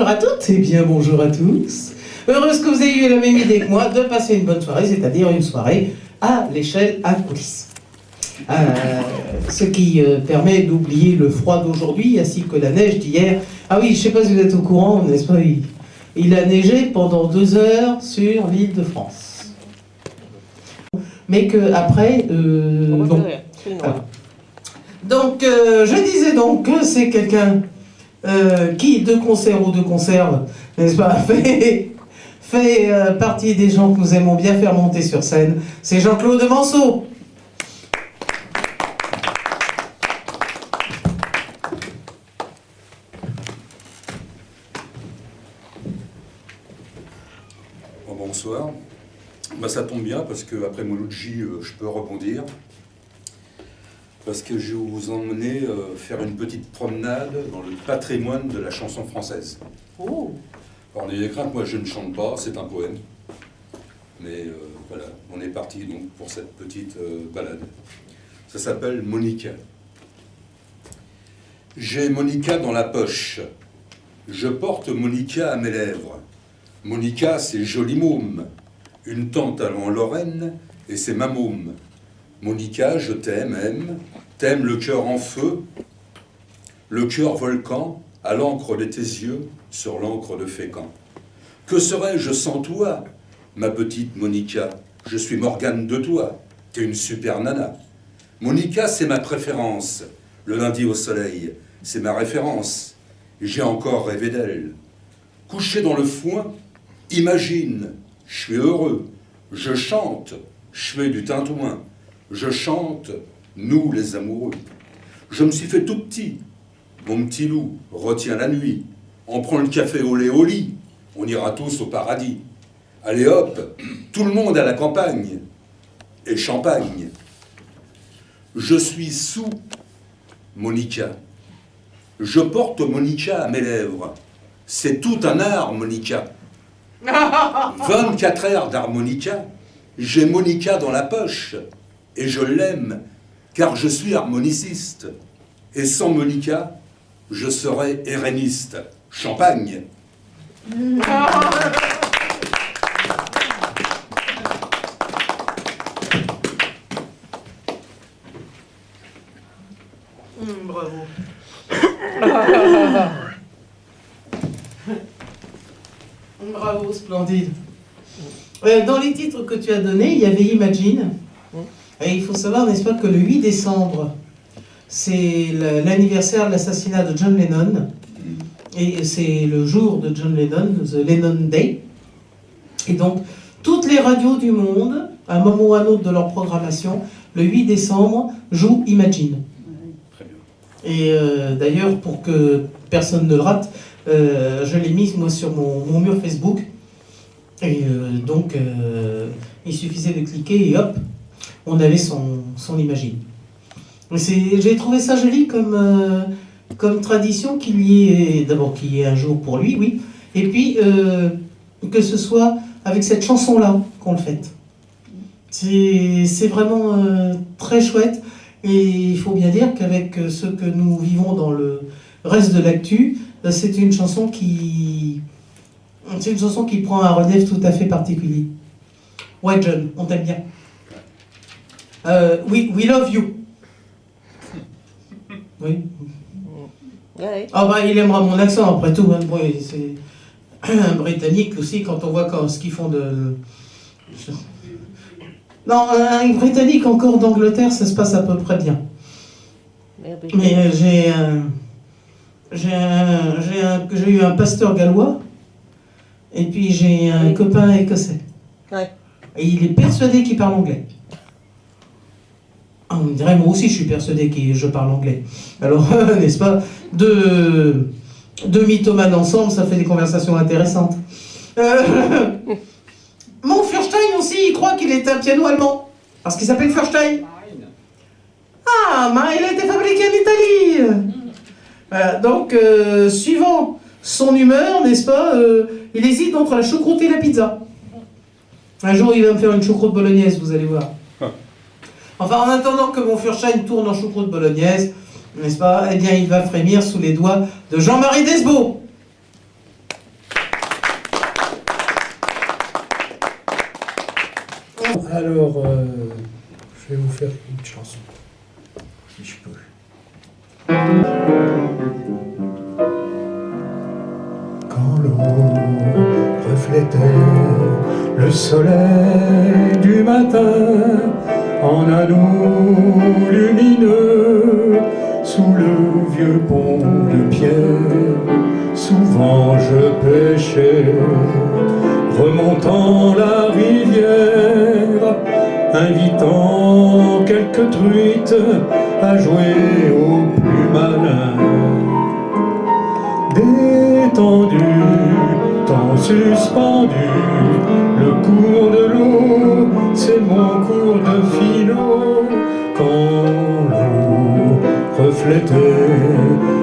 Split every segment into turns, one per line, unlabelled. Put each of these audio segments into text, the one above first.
bonjour à toutes et bien bonjour à tous. Heureuse que vous ayez eu la même idée que moi de passer une bonne soirée, c'est-à-dire une soirée à l'échelle à coulisses. Ce qui permet d'oublier le froid d'aujourd'hui ainsi que la neige d'hier. Ah oui, je ne sais pas si vous êtes au courant, n'est-ce pas? Il a neigé pendant 2 heures sur l'île de France. Mais qu'après, non. Alors. Donc, je disais donc que c'est quelqu'un qui, de concert ou de conserve, n'est-ce pas, fait partie des gens que nous aimons bien faire monter sur scène. C'est Jean-Claude Manceau.
Bonsoir. Bah, ça tombe bien parce qu'après Mouloudji, je peux rebondir. Parce que je vais vous emmener faire une petite promenade dans le patrimoine de la chanson française.
Oh.
Alors n'ayez crainte, moi je ne chante pas, c'est un poème. Mais voilà, on est parti donc pour cette petite balade. Ça s'appelle Monica. J'ai Monica dans la poche. Je porte Monica à mes lèvres. Monica, c'est joli môme. Une tante allant en Lorraine, et c'est ma môme. Monica, je t'aime, t'aime le cœur en feu, le cœur volcan, à l'encre de tes yeux, sur l'encre de Fécamp. Que serais-je sans toi, ma petite Monica? Je suis Morgane de toi, t'es une super nana. Monica, c'est ma préférence, le lundi au soleil, c'est ma référence. J'ai encore rêvé d'elle. Couché dans le foin, imagine, je suis heureux, je chante, je fais du tintouin, je chante, nous les amoureux. Je me suis fait tout petit, mon petit loup retient la nuit, on prend le café au lait au lit, on ira tous au paradis. Allez hop, tout le monde à la campagne, et champagne. Je suis sous Monica, je porte Monica à mes lèvres, c'est tout un art Monica. 24 heures d'harmonica, j'ai Monica dans la poche, et je l'aime, car je suis harmoniciste. Et sans Monica, je serais héréniste. Champagne.
Bravo. Bravo, splendide. Dans les titres que tu as donnés, il y avait Imagine. Et il faut savoir, n'est-ce pas, que le 8 décembre, c'est l'anniversaire de l'assassinat de John Lennon. Et c'est le jour de John Lennon, The Lennon Day. Et donc, toutes les radios du monde, à un moment ou à un autre de leur programmation, le 8 décembre, jouent Imagine.
Très bien.
Et d'ailleurs, pour que personne ne le rate, je l'ai mise moi sur mon mur Facebook. Et donc, il suffisait de cliquer et hop, on avait son Imagine. J'ai trouvé ça joli comme tradition qu'il y ait, d'abord qu'il y ait un jour pour lui, oui, et puis que ce soit avec cette chanson-là qu'on le fête. C'est vraiment très chouette, et il faut bien dire qu'avec ce que nous vivons dans le reste de l'actu, c'est une chanson qui prend un relief tout à fait particulier. Ouais, John, on t'aime bien. We love you. Oui.
Ouais.
Ah bah il aimera mon accent après tout. Hein. Bon, c'est un Britannique aussi quand on voit ce qu'ils font de. Non, un Britannique encore d'Angleterre, ça se passe à peu près bien. Mais j'ai eu un pasteur gallois et puis j'ai un copain écossais.
Ouais.
Et il est persuadé qu'il parle anglais. On me dirait, moi aussi je suis persuadé que je parle anglais. Alors, n'est-ce pas, deux mythomanes ensemble, ça fait des conversations intéressantes. Mon Furstein aussi, il croit qu'il est un piano allemand. Parce qu'il s'appelle Furstein. Ah, mais il a été fabriqué en Italie. Voilà, donc, suivant son humeur, n'est-ce pas, il hésite entre la choucroute et la pizza. Un jour, il va me faire une choucroute bolognaise, vous allez voir. Enfin, en attendant que mon Furstein tourne en choucroute bolognaise, n'est-ce pas, eh bien, il va frémir sous les doigts de Jean-Marie Desbos.
Alors, je vais vous faire une chanson, si je peux. Quand l'eau reflétait le soleil du matin en anneaux lumineux sous le vieux pont de pierre, souvent je pêchais, remontant la rivière, invitant quelques truites à jouer au plus malin. Détendu, temps suspendu, le cours de l'eau, c'est mon cours de philo. Quand l'eau reflétait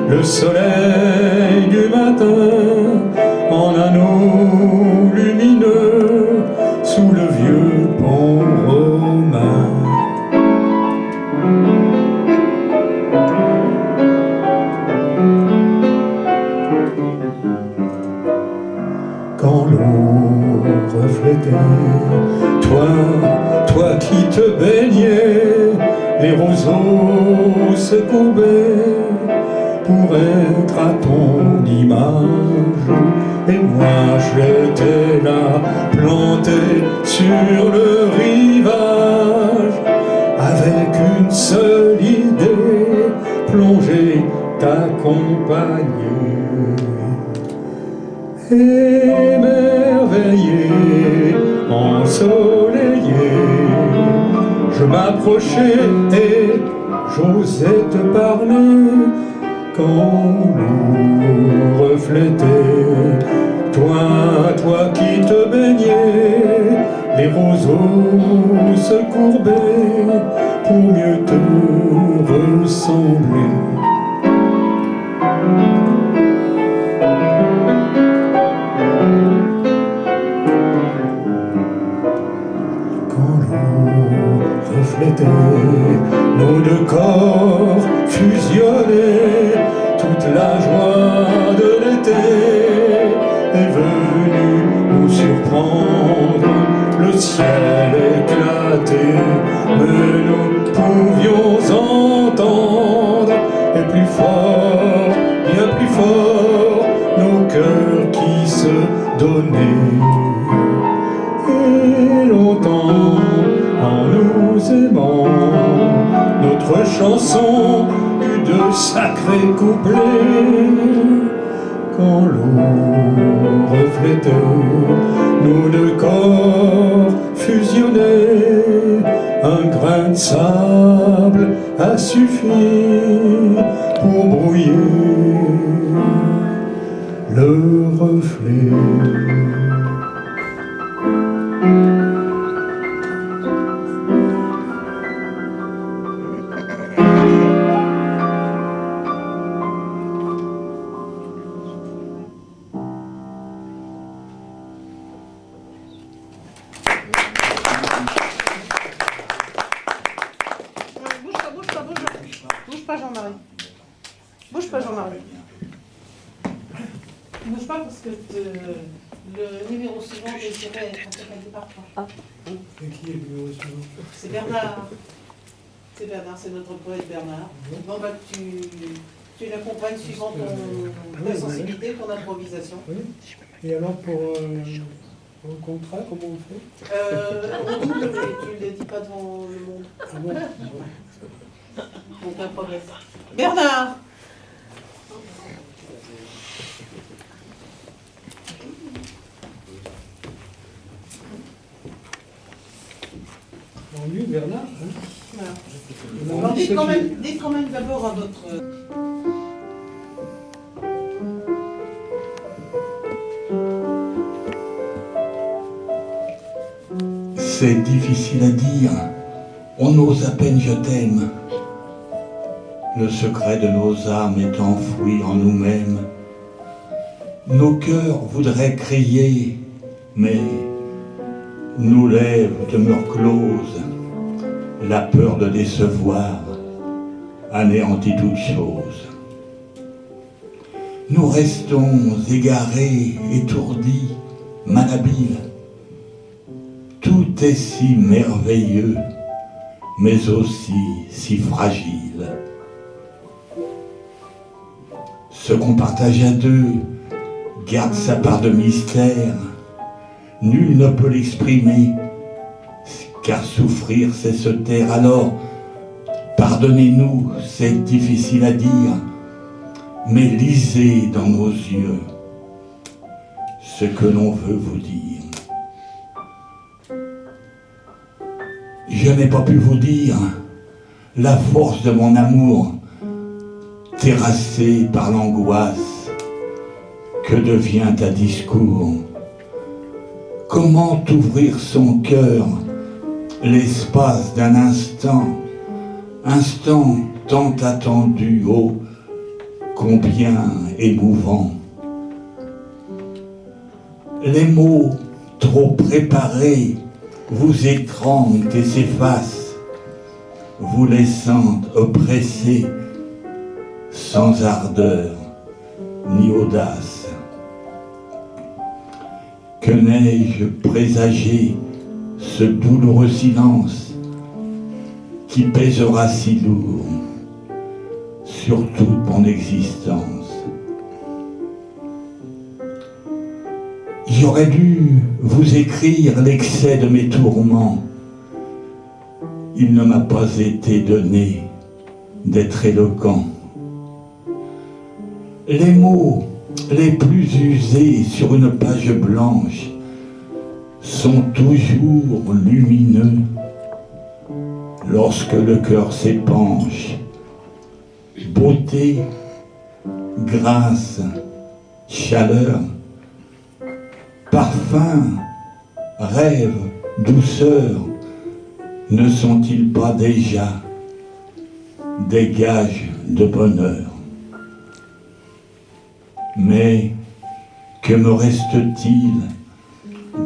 le soleil du matin en anneaux lumineux sous le vieux pont romain. Quand l'eau reflétait, toi qui te baignais, les roseaux se courbaient pour être à ton image. Et moi j'étais là, planté sur le rivage, avec une seule idée, plonger, t'accompagner. Émerveillé, ensoleillé, je m'approchais et j'osais te parler. Quand l'eau reflétait, toi qui te baignais, les roseaux se courbaient pour mieux te ressembler. Nos deux corps fusionnés, toute la joie de l'été est venue nous surprendre. Le ciel éclaté, mais nous pouvions entendre, et plus fort, bien plus fort, nos cœurs qui se donnaient. Et longtemps, en nous aimant, notre chanson eut de sacrés couplets. Quand l'eau reflétait, nos deux corps fusionnaient, un grain de sable a suffi pour brouiller le reflet.
Bouge pas Jean-Marie. Bouge pas Jean-Marie. Bouge pas parce que le numéro suivant est tiré quand elle départ.
C'est qui est le numéro suivant?
C'est Bernard. C'est Bernard, c'est notre poète Bernard. Bon bah tu l'accompagnes suivant ta sensibilité, ton improvisation.
Oui. Et alors pour le contrat, comment on fait?
On double, mais tu ne le dis pas devant le monde.
Ah bon?
Aucun problème. Bernard!
Entendu, Bernard, hein?
Voilà. Alors dites quand même d'abord à votre...
C'est difficile à dire, on ose à peine je t'aime. Le secret de nos âmes est enfoui en nous-mêmes. Nos cœurs voudraient crier, mais nos lèvres demeurent closes. La peur de décevoir anéantit toute chose. Nous restons égarés, étourdis, malhabiles. tout est si merveilleux, mais aussi si fragile. Ce qu'on partage à deux garde sa part de mystère. Nul ne peut l'exprimer, car souffrir c'est se taire. Alors, pardonnez-nous, c'est difficile à dire, mais lisez dans nos yeux ce que l'on veut vous dire. Je n'ai pas pu vous dire la force de mon amour, terrassé par l'angoisse. Que devient ta discours? Comment ouvrir son cœur l'espace d'un instant, instant tant attendu, oh, combien émouvant. Les mots trop préparés vous étranglent et s'effacent, vous laissant oppressés, sans ardeur ni audace. Que n'ai-je présagé ce douloureux silence qui pèsera si lourd sur toute mon existence? J'aurais dû vous écrire l'excès de mes tourments. Il ne m'a pas été donné d'être éloquent. Les mots les plus usés sur une page blanche sont toujours lumineux lorsque le cœur s'épanche. Beauté, grâce, chaleur, parfum, rêve, douceur, ne sont-ils pas déjà des gages de bonheur? Mais que me reste-t-il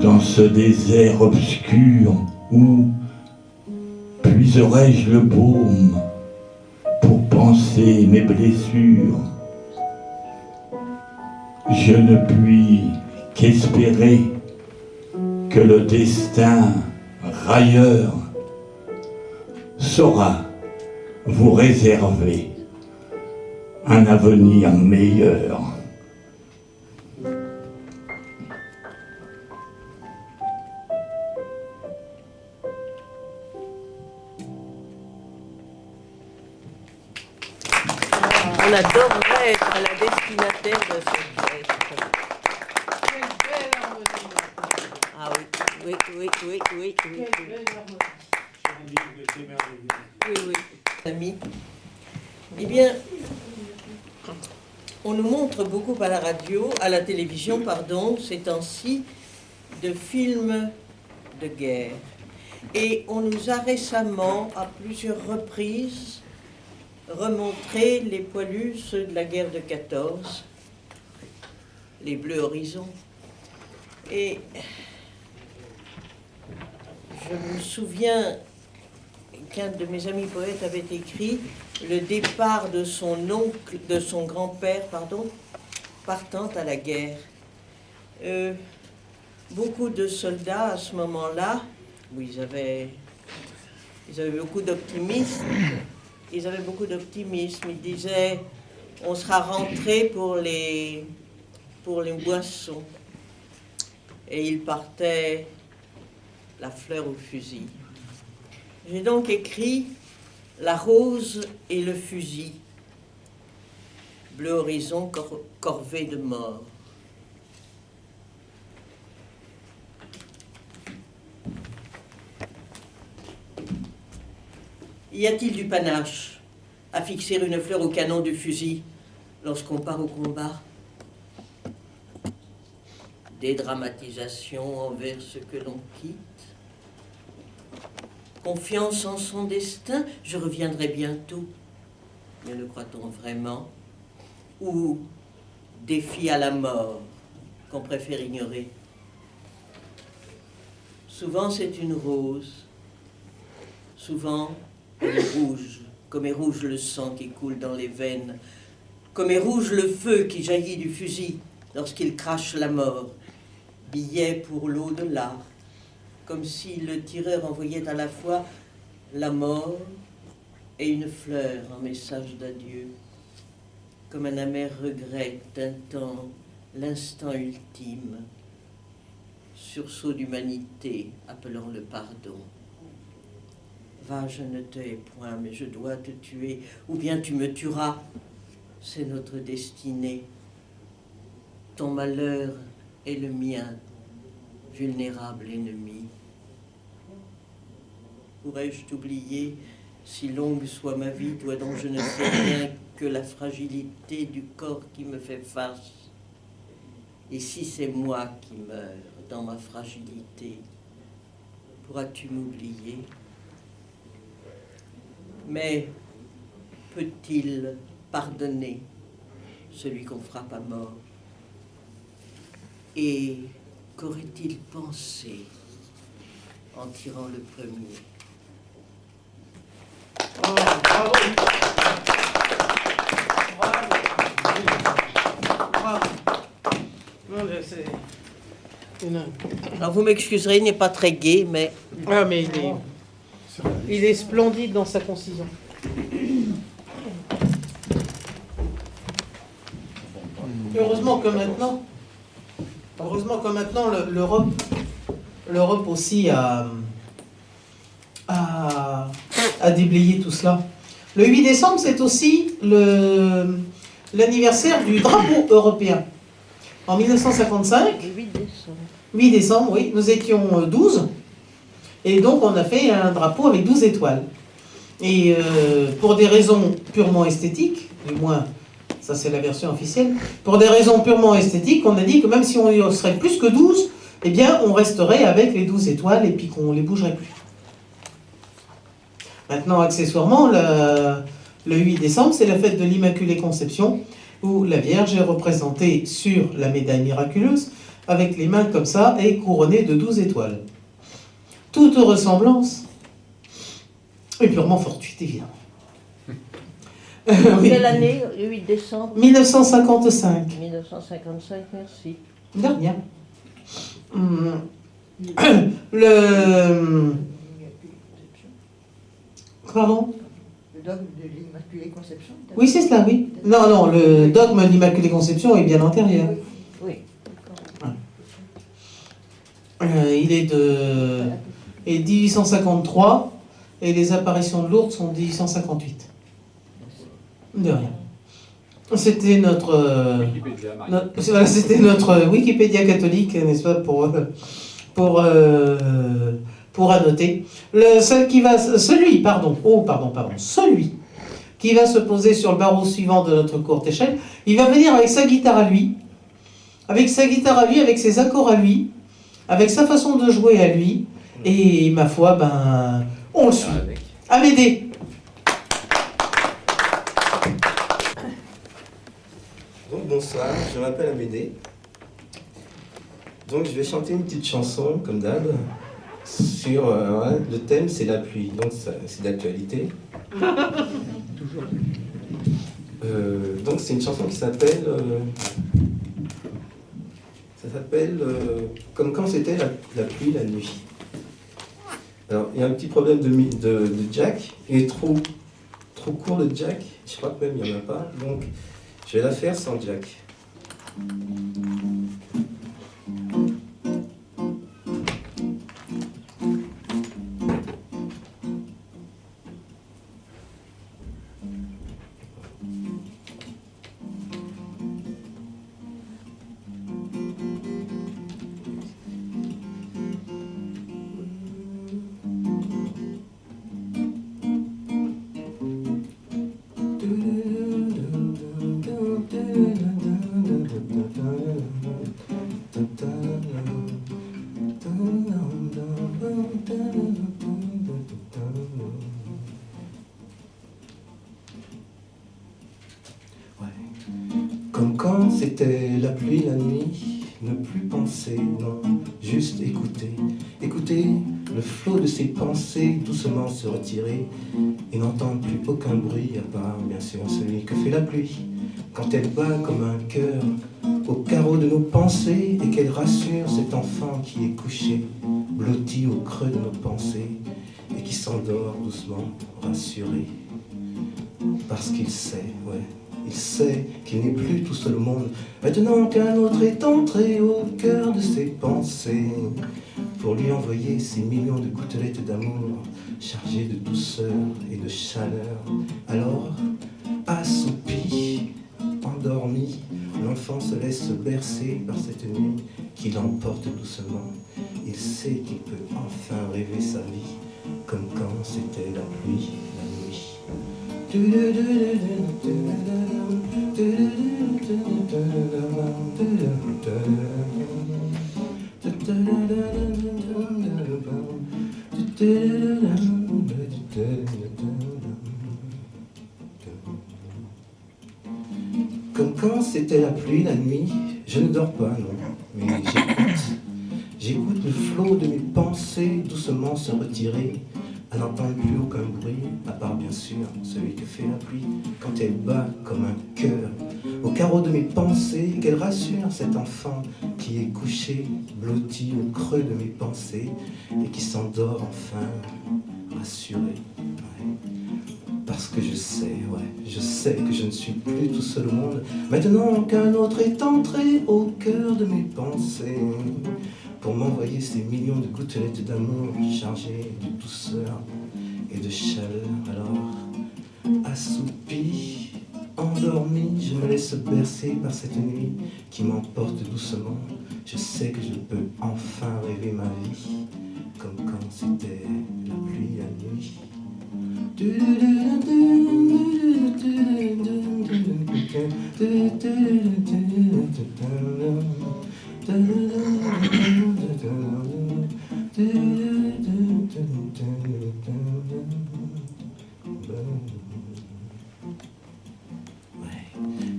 dans ce désert obscur où puiserai-je le baume pour panser mes blessures? Je ne puis qu'espérer que le destin railleur saura vous réserver un avenir meilleur.
On adorerait être la destinataire de cette pièce. Ah oui, oui. Oui. Amis. Eh bien, on nous montre beaucoup à la télévision, ces temps-ci, de films de guerre. Et on nous a récemment, à plusieurs reprises, remontré les poilus, ceux de la guerre de 14, les Bleus Horizons. Et je me souviens qu'un de mes amis poètes avait écrit le départ de son oncle, de son grand-père, partant à la guerre. Beaucoup de soldats à ce moment-là, où ils avaient beaucoup d'optimisme. Ils avaient beaucoup d'optimisme. Ils disaient, on sera rentré pour les boissons. Et ils partaient la fleur au fusil. J'ai donc écrit La rose et le fusil. Bleu horizon, corvée de mort. Y a-t-il du panache à fixer une fleur au canon du fusil lorsqu'on part au combat? Dédramatisation envers ce que l'on quitte? Confiance en son destin, je reviendrai bientôt. Mais le croit-on vraiment? Ou défi à la mort qu'on préfère ignorer? Souvent c'est une rose, souvent elle est rouge, comme est rouge le sang qui coule dans les veines, comme est rouge le feu qui jaillit du fusil lorsqu'il crache la mort. Billet pour l'au-delà, comme si le tireur envoyait à la fois la mort et une fleur en message d'adieu, comme un amer regret tintant l'instant ultime, sursaut d'humanité appelant le pardon. Va, je ne te hais point, mais je dois te tuer, ou bien tu me tueras. C'est notre destinée. Ton malheur est le mien, vulnérable ennemi. Pourrais-je t'oublier, si longue soit ma vie, toi dont je ne sais rien que la fragilité du corps qui me fait face? Et si c'est moi qui meurs dans ma fragilité, pourras-tu m'oublier? Mais peut-il pardonner celui qu'on frappe à mort? Et qu'aurait-il pensé en tirant le premier?
Oh, bravo. Bravo. Non, c'est
Alors vous m'excuserez, il n'est pas très gai, mais...
Ah, mais il est splendide dans sa concision. Heureusement que maintenant, l'Europe aussi a déblayé tout cela. Le 8 décembre, c'est aussi l'anniversaire du drapeau européen. En 1955,
Le 8 décembre.
8 décembre, oui, nous étions 12. Et donc, on a fait un drapeau avec 12 étoiles. Et pour des raisons purement esthétiques, du moins, ça c'est la version officielle, pour des raisons purement esthétiques, on a dit que même si on serait plus que 12, eh bien, on resterait avec les 12 étoiles et puis qu'on ne les bougerait plus. Maintenant, accessoirement, le 8 décembre, c'est la fête de l'Immaculée Conception, où la Vierge est représentée sur la médaille miraculeuse, avec les mains comme ça, et couronnée de 12 étoiles. Toute ressemblance est purement fortuite, évidemment. Oui.
Quelle année, le 8 décembre
1955.
1955, merci.
De rien. Le... Pardon ?
Le dogme de l'Immaculée Conception.
Oui, c'est cela, oui. Non, le dogme de l'Immaculée Conception est bien antérieur.
Oui.
Il est de 1853 et les apparitions de Lourdes sont de 1858. De rien. C'était notre Wikipédia catholique, n'est-ce pas, pour annoter. Celui qui va se poser sur le barreau suivant de notre courte échelle, il va venir avec sa guitare à lui, avec ses accords à lui, avec sa façon de jouer à lui, et ma foi, on le suit. Amédée.
Donc bonsoir, je m'appelle Amédée. Donc je vais chanter une petite chanson, comme d'hab, sur... le thème c'est la pluie, donc c'est d'actualité. Donc c'est une chanson qui s'appelle... ça s'appelle Comme quand c'était la pluie la nuit. Alors il y a un petit problème de Jack, il est trop court le Jack, je crois que même il n'y en a pas, donc je vais la faire sans Jack. Comme quand c'était la pluie la nuit, ne plus penser, non, juste écouter. Écouter le flot de ses pensées doucement se retirer et n'entendre plus aucun bruit à part, bien sûr, celui que fait la pluie. Quand elle bat comme un cœur au carreau de nos pensées et qu'elle rassure cet enfant qui est couché blotti au creux de nos pensées, et qui s'endort doucement, rassuré. Parce qu'il sait, ouais, il sait qu'il n'est plus tout seul au monde, maintenant qu'un autre est entré au cœur de ses pensées, pour lui envoyer ces millions de gouttelettes d'amour, chargées de douceur et de chaleur. Alors, assoupi, endormi, l'enfant se laisse bercer par cette nuit qui l'emporte doucement. Il sait qu'il peut enfin rêver sa vie, comme quand c'était la pluie, la nuit. Comme quand c'était la pluie, la nuit, je ne dors pas, non, mais j'écoute. J'écoute le flot de mes pensées doucement se retirer, à n'entendre plus aucun bruit, à part bien sûr celui que fait la pluie, quand elle bat comme un cœur au carreau de mes pensées, qu'elle rassure cet enfant qui est couché, blotti au creux de mes pensées, et qui s'endort enfin, rassuré. Ouais. Parce que je sais, ouais, je sais que je ne suis plus tout seul au monde, maintenant qu'un autre est entré au cœur de mes pensées, pour m'envoyer ces millions de gouttelettes d'amour chargées de douceur et de chaleur. Alors, assoupi, endormi, je me laisse bercer par cette nuit qui m'emporte doucement. Je sais que je peux enfin rêver ma vie, comme quand c'était la pluie, la nuit.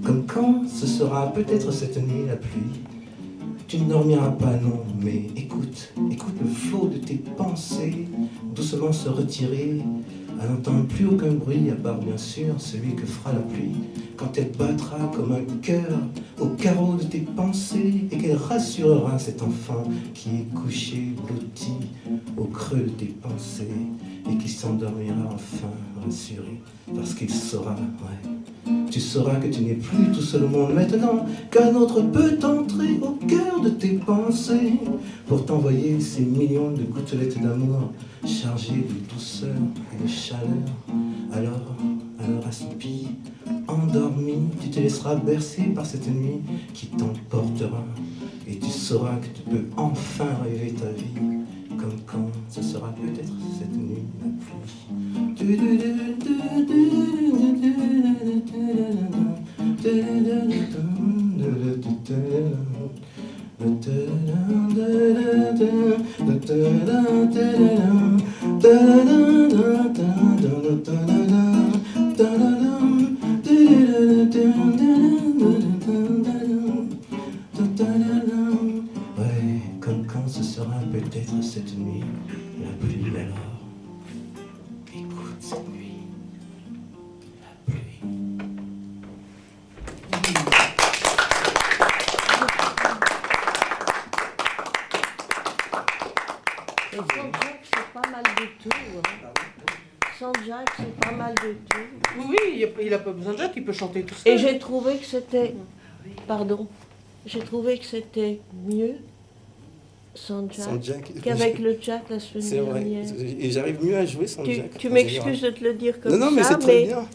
Comme quand ce sera peut-être cette nuit la pluie, tu ne dormiras pas, non, mais écoute, écoute le flot de tes pensées doucement se retirer, à n'entendre plus aucun bruit, à part bien sûr celui que fera la pluie, quand elle battra comme un cœur au carreau de tes pensées, et qu'elle rassurera cet enfant qui est couché, blotti au creux de tes pensées, et qui s'endormira enfin rassuré, parce qu'il saura, ouais, tu sauras que tu n'es plus tout seul au monde, maintenant qu'un autre peut entrer au cœur de tes pensées, pour t'envoyer ces millions de gouttelettes d'amour, chargées de douceur et de chaleur. Alors assoupi, endormi, tu te laisseras bercer par cette nuit qui t'emportera, et tu sauras que tu peux enfin rêver ta vie, comme quand ce sera peut-être cette nuit la Ouais, comme quand ce sera peut-être cette nuit la pluie, alors écoute cette nuit, la pluie.
Et Saint-Jacques, c'est pas mal du tout. Hein. Saint-Jacques, c'est pas mal du tout.
Oui, il n'a pas besoin de Jacques, il peut chanter tout seul.
Et j'ai trouvé que c'était... Pardon. J'ai trouvé que c'était mieux, Saint-Jacques, qu'avec le Jack la semaine
C'est vrai,
dernière.
et j'arrive mieux à jouer sans Jack.
Tu m'excuses de te le dire comme ça,
non, mais c'est très bien.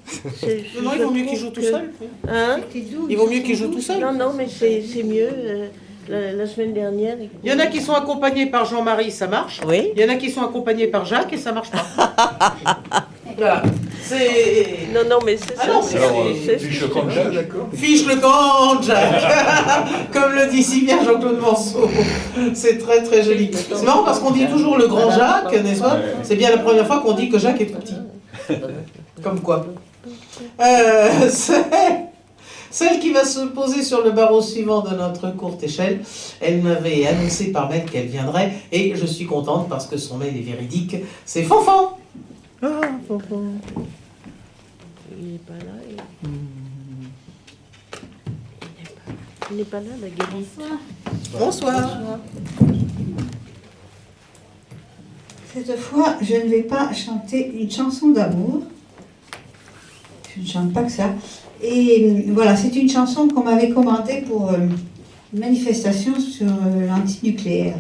Non, il vaut mieux qu'il joue tout seul.
Hein?
Il vaut mieux qu'il joue tout seul.
Non, mais c'est mieux. La semaine dernière...
Il y en a qui sont accompagnés par Jean-Marie, ça marche.
Oui.
Il y en a qui sont accompagnés par Jacques et ça marche pas. Voilà. C'est...
Non, mais c'est ça.
Alors,
c'est
Fiche le camp de Jacques.
Fiche le camp, Jacques. Comme le dit si bien Jean-Claude Manceau. C'est très très joli. C'est marrant parce qu'on dit toujours le grand Jacques, n'est-ce pas? C'est bien la première fois qu'on dit que Jacques est tout petit. Comme quoi. Celle qui va se poser sur le barreau suivant de notre courte échelle, elle m'avait annoncé par mail qu'elle viendrait et je suis contente parce que son mail est véridique. C'est Fanfan.
Ah, Fanfan. Il n'est pas là. Il n'est pas là, la Galite.
Bonsoir.
Cette fois, je ne vais pas chanter une chanson d'amour. Je ne chante pas que ça. Et voilà, c'est une chanson qu'on m'avait commandée pour une manifestation sur l'antinucléaire.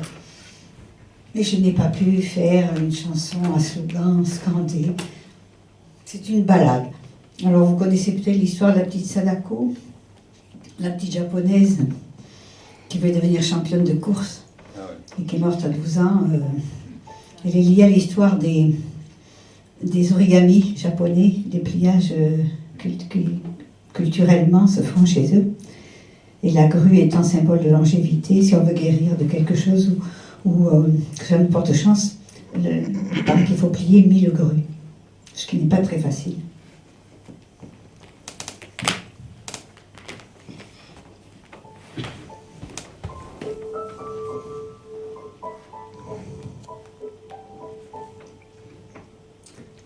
Mais je n'ai pas pu faire une chanson à slogan scandé. C'est une ballade. Alors vous connaissez peut-être l'histoire de la petite Sadako, la petite japonaise qui veut devenir championne de course et qui est morte à 12 ans. Elle est liée à l'histoire des origamis japonais, des pliages culturellement se font chez eux. Et la grue étant symbole de longévité, si on veut guérir de quelque chose ou que ça nous porte chance, il paraît qu'il faut plier 1000 grues, ce qui n'est pas très facile.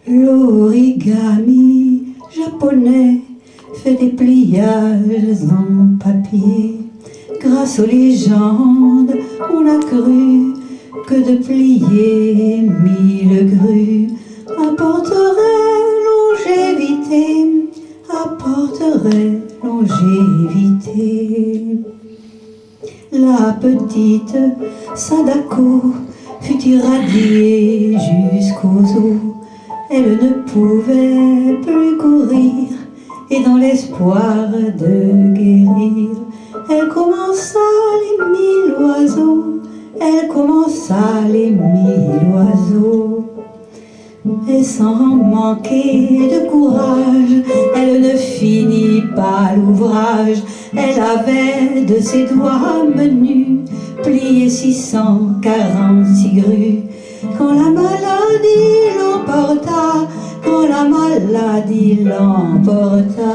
L'origami japonais fait des pliages en papier. Grâce aux légendes, on a cru que de plier 1000 grues apporterait longévité. La petite Sadako fut irradiée jusqu'aux os. Elle ne pouvait plus courir, et dans l'espoir de guérir, elle commença les 1000 oiseaux, elle commença les 1000 oiseaux. Et sans manquer de courage, elle ne finit pas l'ouvrage. Elle avait de ses doigts menus plié 646 grues. Quand la maladie l'emporta, quand la maladie l'emporta.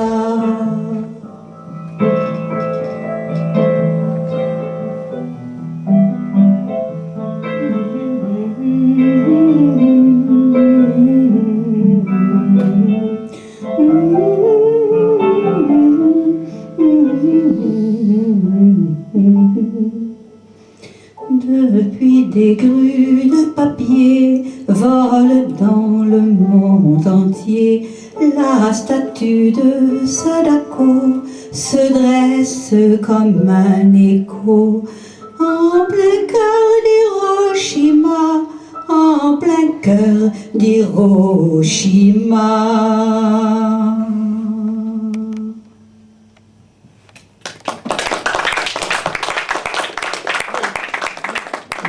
Depuis des grues de papier volent dans le monde entier. La statue de Sadako se dresse comme un écho en plein cœur d'Hiroshima, en plein cœur d'Hiroshima.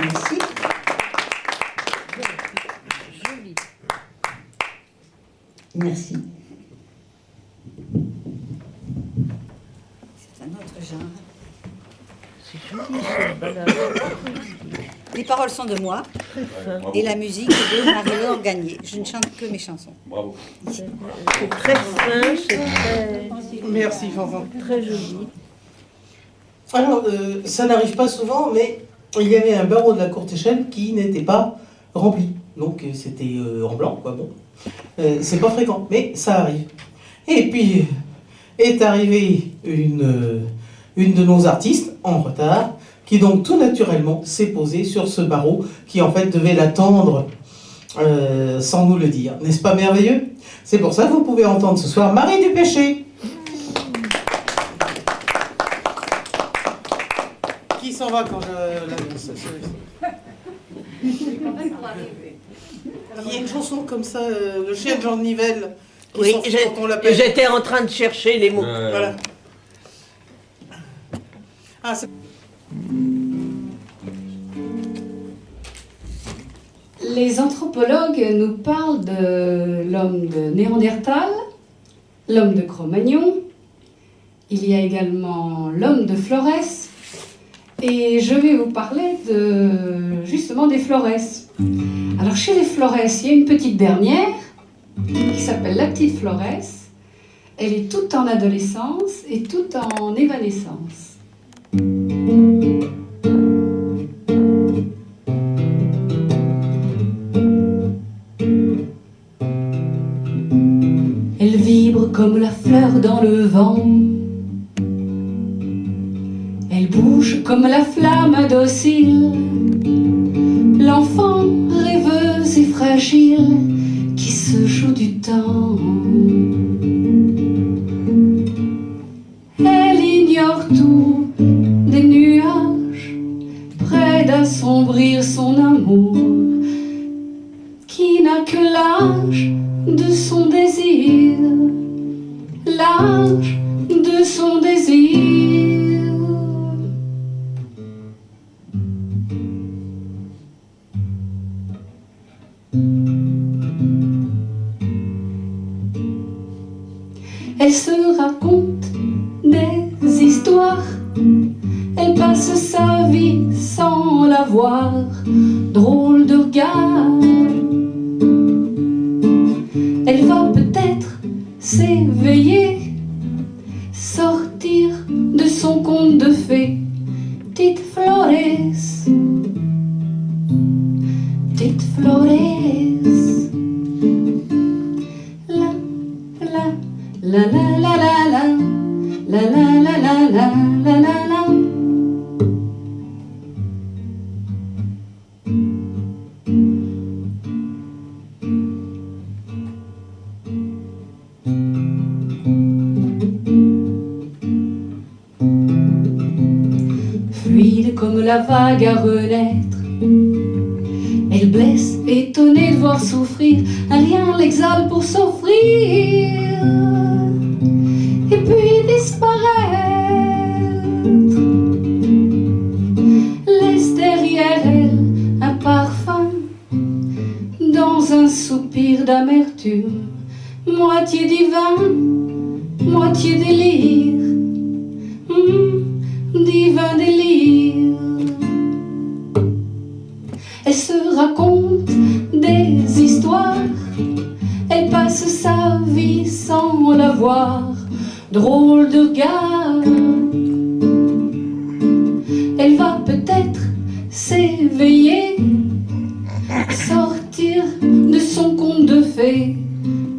Merci. Merci. C'est un autre genre.
C'est joli, cette balade.
Les paroles sont de moi et la musique de Marie-Laure Gagné. Je ne chante que mes chansons.
Bravo.
C'est très fin, c'est très...
Merci, Fanfan.
Très joli.
Alors, ça n'arrive pas souvent, mais il y avait un barreau de la courte échelle qui n'était pas rempli. Donc, c'était en blanc, quoi, bon. C'est pas fréquent, mais ça arrive. Et puis, est arrivée une de nos artistes, en retard, qui donc tout naturellement s'est posée sur ce barreau, qui en fait devait l'attendre sans nous le dire. N'est-ce pas merveilleux? C'est pour ça que vous pouvez entendre ce soir Marie du Péché. Qui s'en va quand je l'annonce? Il y a une chanson comme ça, le chien de Jean de Nivelle.
Oui,
quand on l'appelle.
j'étais en train de chercher les mots.
Voilà. Ah,
les anthropologues nous parlent de l'homme de Néandertal, l'homme de Cro-Magnon, il y a également l'homme de Florès, et je vais vous parler justement des Florès. Alors chez les Florès, il y a une petite dernière qui s'appelle la petite Florès. Elle est toute en adolescence et toute en évanescence. Elle vibre comme la fleur dans le vent. Elle bouge comme la flamme docile. L'enfant rêveuse fragile qui se joue du temps. Elle ignore tout des nuages, près d'assombrir son amour, qui n'a que l'âge de son désir, l'âge de son désir. Elle se raconte des histoires, elle passe sa vie sans la voir, drôle de regard. Elle va peut-être s'éveiller, sortir de son conte de fées. Tite Flores, Tite Flores. La la la la la, la la la la la, la la la. Fluide comme la vague à renaître, elle blesse, étonnée de voir souffrir, un rien l'exhale pour s'offrir. Et puis disparaître, laisse derrière elle un parfum dans un soupir d'amertume, moitié divin, moitié délire, divin délire. Elle se raconte des histoires, elle passe sa vie sans la voir, drôle de regard. Elle va peut-être s'éveiller, sortir de son conte de fées.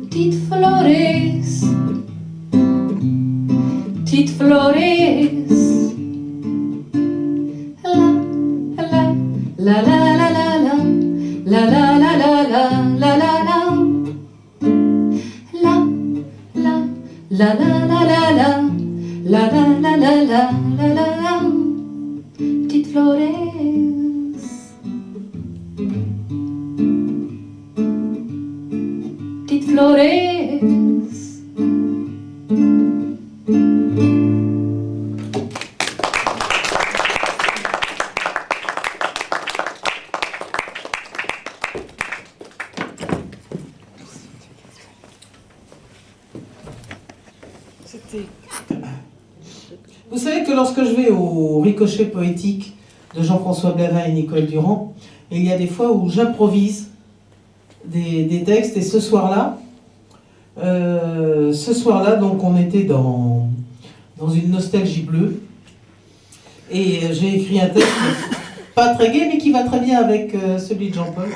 Tite Flores, Tite Flores. La la la la la, la la la la la, la la la. La la la la la, la la la la la, la la la. Tite Flores, Tite Flores.
Vous savez que lorsque je vais au Ricochet poétique de Jean-François Blavin et Nicole Durand, il y a des fois où j'improvise des textes, et ce soir-là, donc on était dans une nostalgie bleue, et j'ai écrit un texte pas très gai, mais qui va très bien avec celui de Jean-Paul,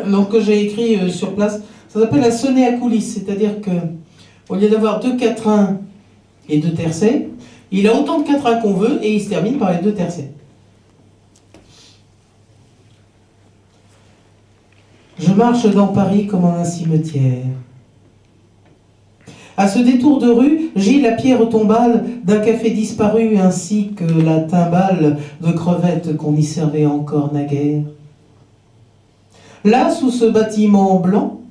donc que j'ai écrit sur place. Ça s'appelle la sonnée à coulisses, c'est-à-dire que au lieu d'avoir 2 quatrains et 2 tercets, il a autant de quatrains qu'on veut et il se termine par les 2 tercets. Je marche dans Paris comme en un cimetière. À ce détour de rue, gît la pierre tombale d'un café disparu ainsi que la timbale de crevettes qu'on y servait encore naguère. Là, sous ce bâtiment blanc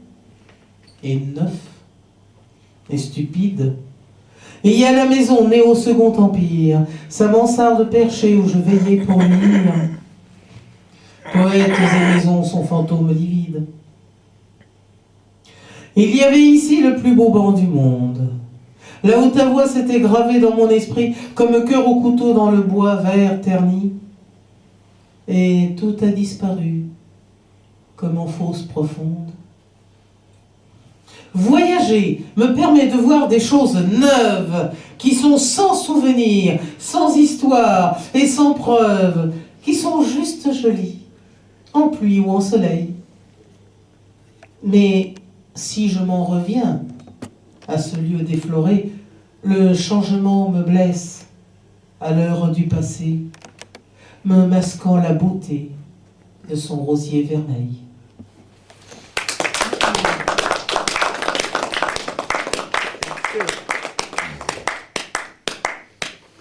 et neuf et stupide, il y a la maison née au Second Empire, sa mansarde perchée où je veillais pour lire. Poètes et maisons sont fantômes livides. Il y avait ici le plus beau banc du monde. Là où ta voix s'était gravée dans mon esprit comme cœur au couteau dans le bois vert terni. Et tout a disparu comme en fosse profonde. Voyager me permet de voir des choses neuves qui sont sans souvenir, sans histoire et sans preuve, qui sont juste jolies, en pluie ou en soleil. Mais si je m'en reviens à ce lieu défloré, le changement me blesse à l'heure du passé, me masquant la beauté de son rosier vermeil.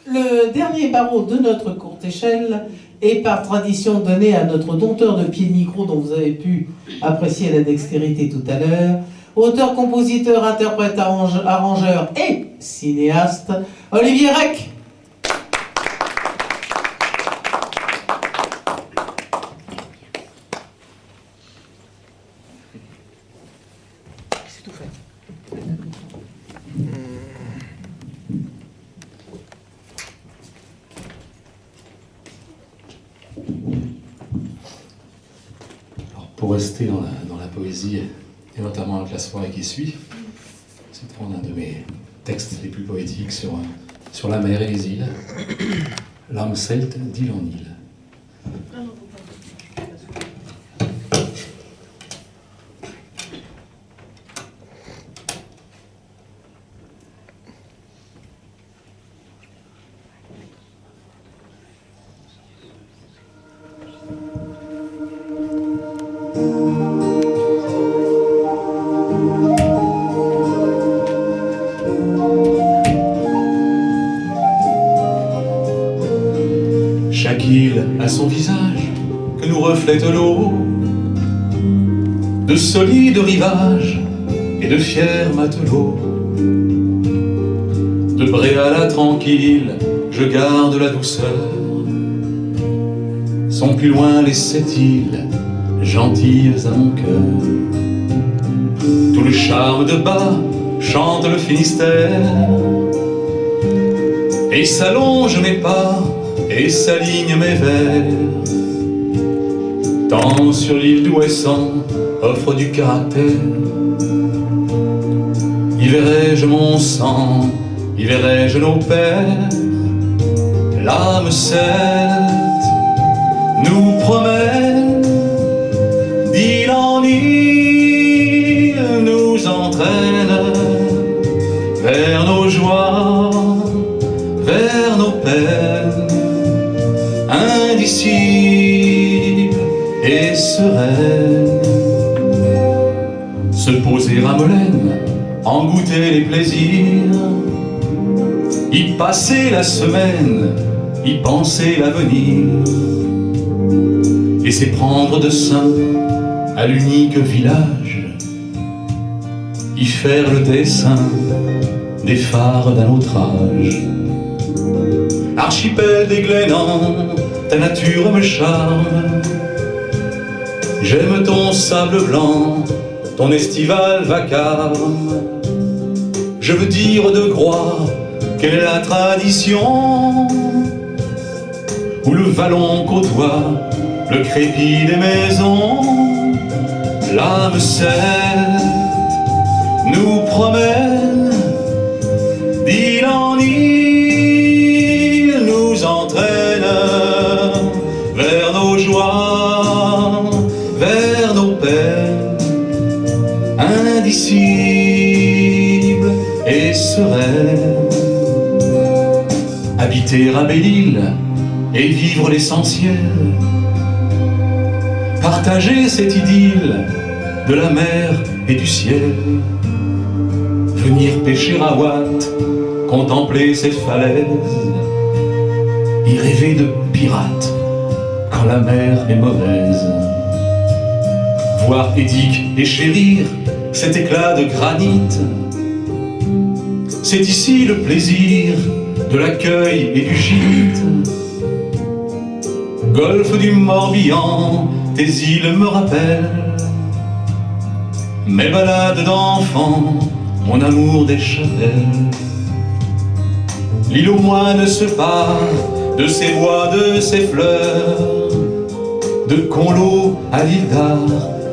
Le dernier barreau de notre courte échelle est par tradition donné à notre dompteur de pied de micro dont vous avez pu apprécier la dextérité tout à l'heure, auteur, compositeur, interprète, arrangeur et cinéaste, Olivier Rec.
C'est tout fait.
Alors, pour rester dans la poésie, et notamment avec la soirée qui suit, c'est un de mes textes les plus poétiques sur la mer et les îles. L'âme celte d'île en île. Chaque île a son visage que nous reflète l'eau, de solides rivages et de fiers matelots. De Bréala tranquille, je garde la douceur. Sont plus loin les 7 îles, gentilles à mon cœur. Tout le charme de bas chante le Finistère, et s'allonge mes pas et s'aligne mes vers. Tant sur l'île d'Ouessant offre du caractère. Y verrai-je mon sang, y verrai-je nos pères. L'âme celte nous promène, d'île en île nous entraîne vers nos joies, vers nos peines, indicible et sereine. Se poser à Molène, en goûter les plaisirs, y passer la semaine, y penser l'avenir, et s'éprendre de sein à l'unique village, y faire le dessin des phares d'un autre âge. Archipel des Glénans, ta nature me charme. J'aime ton sable blanc, ton estival vacarme. Je veux dire de Groix, quelle est la tradition où le vallon côtoie le crépi des maisons. L'âme celte nous promène, d'île en île nous entraîne vers nos joies, vers nos peines, indicibles et sereines. Habiter à Belle-Île et vivre l'essentiel, partager cette idylle de la mer et du ciel, venir pêcher à Watt, contempler ces falaises, y rêver de pirates quand la mer est mauvaise, voir Édic déchérir cet éclat de granit. C'est ici le plaisir de l'accueil et du gîte. Golfe du Morbihan, tes îles me rappellent mes balades d'enfants, mon amour des chapelles. L'île aux moines se part de ses bois, de ses fleurs. De Conlo à l'île d'Ar,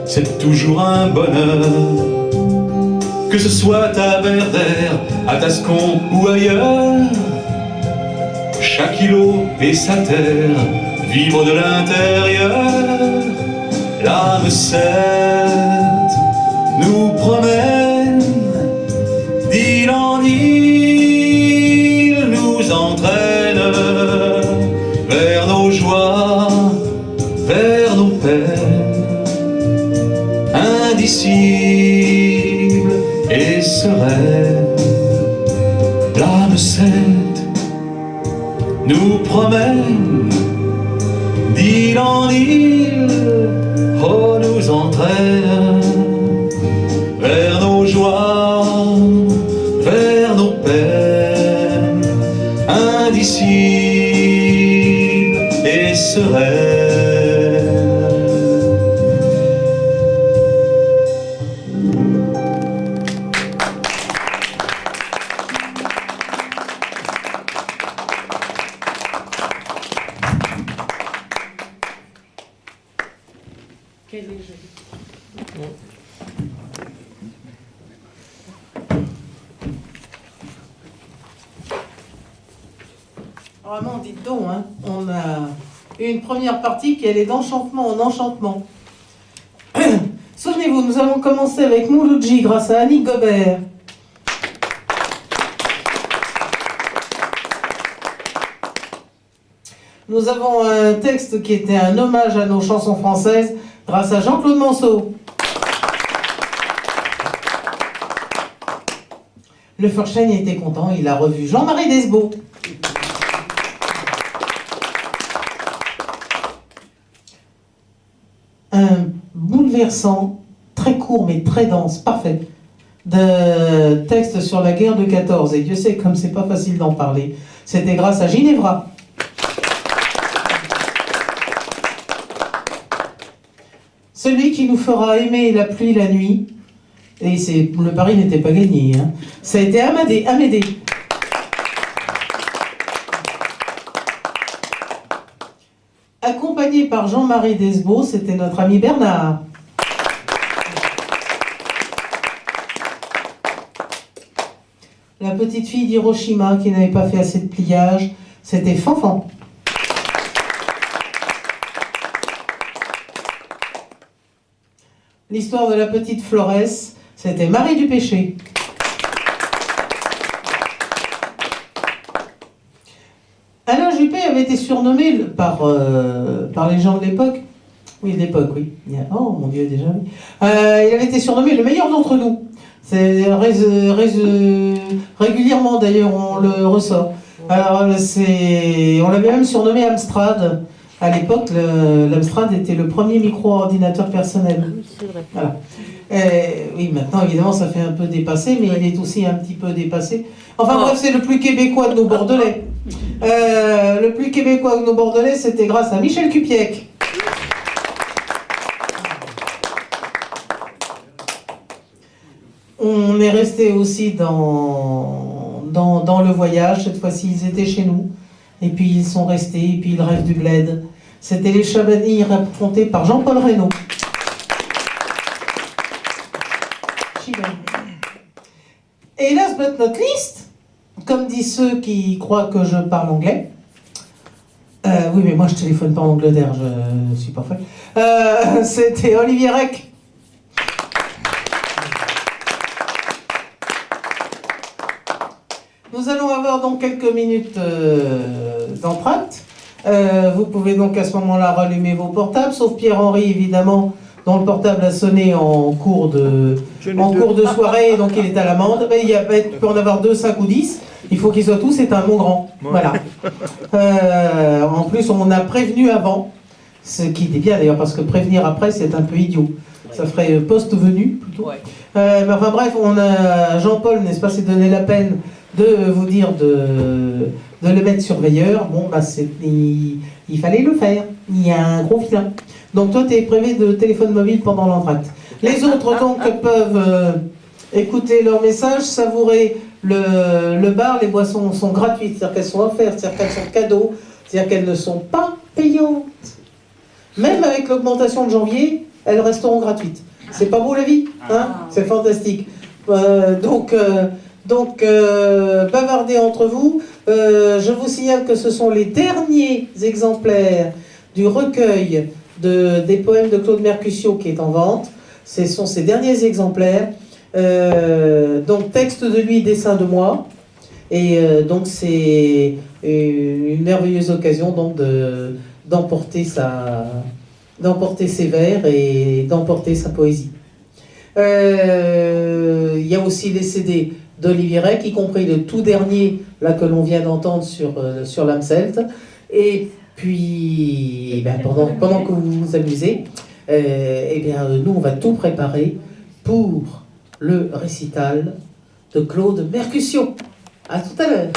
c'est toujours un bonheur. Que ce soit à Berdère, à Tascon ou ailleurs, chaque îlot et sa terre, vivre de l'intérieur. L'âme celte nous promène, d'île en île nous entraîne vers nos joies, vers nos peines, indicibles et sereines. L'âme celte nous promène d'île en île, oh nous entraîne vers nos joies, vers nos peines, indicibles et sereines.
Quel est joli.
Vraiment, dites donc, hein, on a une première partie qui allait d'enchantement en enchantement. Souvenez-vous, nous avons commencé avec Mouloudji grâce à Annick Gobert. Nous avons un texte qui était un hommage à nos chansons françaises grâce à Jean-Claude Manceau. Le Furstein était content, il a revu Jean-Marie Desbeaux. Un bouleversant, très court mais très dense, parfait, de texte sur la guerre de 14. Et Dieu sait comme c'est pas facile d'en parler. C'était grâce à Ginevra. Celui qui nous fera aimer la pluie et la nuit, et le pari n'était pas gagné, hein. Ça a été Amédée. Accompagné par Jean-Marie Desbeaux, c'était notre ami Bernard. La petite fille d'Hiroshima qui n'avait pas fait assez de pliage, c'était Fanfan. L'histoire de la petite Florès, c'était Marie du Péché. Alain Juppé avait été surnommé par les gens de l'époque. Oui, de l'époque, oui. Oh mon Dieu, déjà. Oui. Il avait été surnommé le meilleur d'entre nous. C'est régulièrement d'ailleurs on le ressort. Alors on l'avait même surnommé Amstrad. À l'époque, l'Amstrad était le premier micro-ordinateur personnel.
C'est vrai.
Voilà. Oui, maintenant évidemment ça fait un peu dépassé, mais il est aussi un petit peu dépassé. Enfin bref, c'est le plus québécois de nos Bordelais. Le plus québécois de nos Bordelais, c'était grâce à Michel Cupiec. On est resté aussi dans le voyage. Cette fois-ci, ils étaient chez nous. Et puis ils sont restés, et puis ils rêvent du bled. C'était les Chabanilles racontés par Jean-Paul Reynaud. Et last but not least, comme disent ceux qui croient que je parle anglais, oui mais moi je téléphone pas en Angleterre, je suis pas folle, c'était Olivier Rec. Nous allons avoir donc quelques minutes d'empreinte. Vous pouvez donc à ce moment-là rallumer vos portables, sauf Pierre-Henri évidemment, dont le portable a sonné en cours de soirée, donc il est à l'amende. Mais il peut en avoir 2, 5 ou 10. Il faut qu'ils soient tous éteints, mon grand. Ouais. Voilà. En plus, on a prévenu avant, ce qui était bien d'ailleurs, parce que prévenir après, c'est un peu idiot. Ça ferait post-venu plutôt. Ouais. Mais enfin bref, Jean-Paul, n'est-ce pas, s'est donné la peine de vous dire de le mettre surveilleur. Bon, bah, il fallait le faire. Il y a un gros filin. Donc toi, tu es privé de téléphone mobile pendant l'entracte. Les autres, donc, peuvent écouter leur message, savourer le bar. Les boissons sont gratuites, c'est-à-dire qu'elles sont offertes, c'est-à-dire qu'elles sont cadeaux, c'est-à-dire qu'elles ne sont pas payantes. Même avec l'augmentation de janvier, elles resteront gratuites. C'est pas beau la vie, hein? C'est fantastique. Donc, bavardez entre vous. Je vous signale que ce sont les derniers exemplaires du recueil des poèmes de Claude Mercutio qui est en vente. Ce sont ces derniers exemplaires. Donc, texte de lui, dessin de moi. Et donc, c'est une merveilleuse occasion donc, d'emporter ses vers et d'emporter sa poésie. Il y a aussi les CD d'Olivier Rec, y compris le tout dernier là que l'on vient d'entendre sur l'âme celte. Et puis, eh bien, pendant que vous vous amusez, eh bien, nous, on va tout préparer pour le récital de Claude Mercutio. À tout à l'heure.